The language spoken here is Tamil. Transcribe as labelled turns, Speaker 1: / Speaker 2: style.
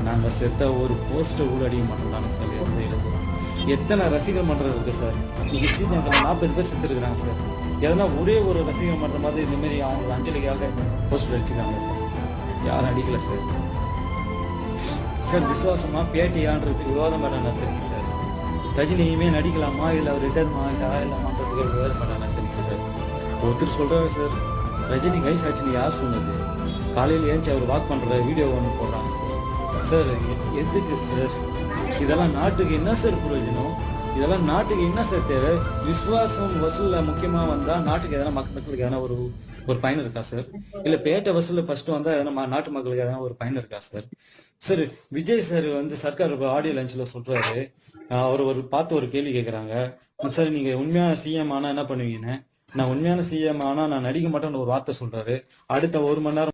Speaker 1: நாங்க செத்த ஒரு போஸ்டர் கூட அடிக்க மாட்டோம் சார். எத்தனை ரசிகர் மன்றம் இருக்கு சார். இன்னைக்கு ஸ்ரீலங்கால 40 பேர் செத்து இருக்கிறாங்க சார். எதனா ஒரே ஒரு ரசிகர் மன்றம் மாதிரி இந்த மாதிரி அவங்க அஞ்சலிக்காக போஸ்டர் அடிச்சுக்காங்க சார். யாரும் அடிக்கல சார். சார் விசுவாசமா பேட்டியான்றதுக்கு விவாதம் பண்ண நடத்துறீங்க சார். ரஜினியுமே நடிக்கலாமா இல்லை அவர் ரிட்டர்மா இல்லை ஆயிடலாமான்றதுக்கு விவாதம் பண்ண நடத்துறீங்க சார். ஒருத்தர் சொல்றாரு சார், ரஜினி கைஸ் ஆச்சுன்னு யார் சொன்னது? காலையில் ஏஞ்சி அவர் வாக் பண்ற வீடியோ ஒன்று போடுறாங்க சார். சார் எதுக்கு சார் இதெல்லாம்? நாட்டுக்கு என்ன சார் பிரயோஜனம்? இதெல்லாம் நாட்டுக்கு என்ன சார் தேவை? விசுவாசம் வசூல்ல முக்கியமா வந்தா நாட்டுக்கு எதனா மக்களுக்கு எதனா ஒரு பயன் இருக்கா சார்? இல்ல பேட்டை வசூல்ல ஃபர்ஸ்ட் வந்தா எதனா நாட்டு மக்களுக்கு எதனா ஒரு பயன் இருக்கா சார்? சார் விஜய் சார் வந்து சர்க்கார் ஆடியோ லஞ்ச்ல சொல்றாரு, அவர் பார்த்து ஒரு கேள்வி கேட்கறாங்க, சார் நீங்க உண்மையான சிஎம் ஆனா என்ன பண்ணுவீங்கன்னு. நான் உண்மையான சிஎம் ஆனா நான் நடிக்க மாட்டேன்னு ஒரு வார்த்தை சொல்றாரு. அடுத்த 1 மணி நேரம்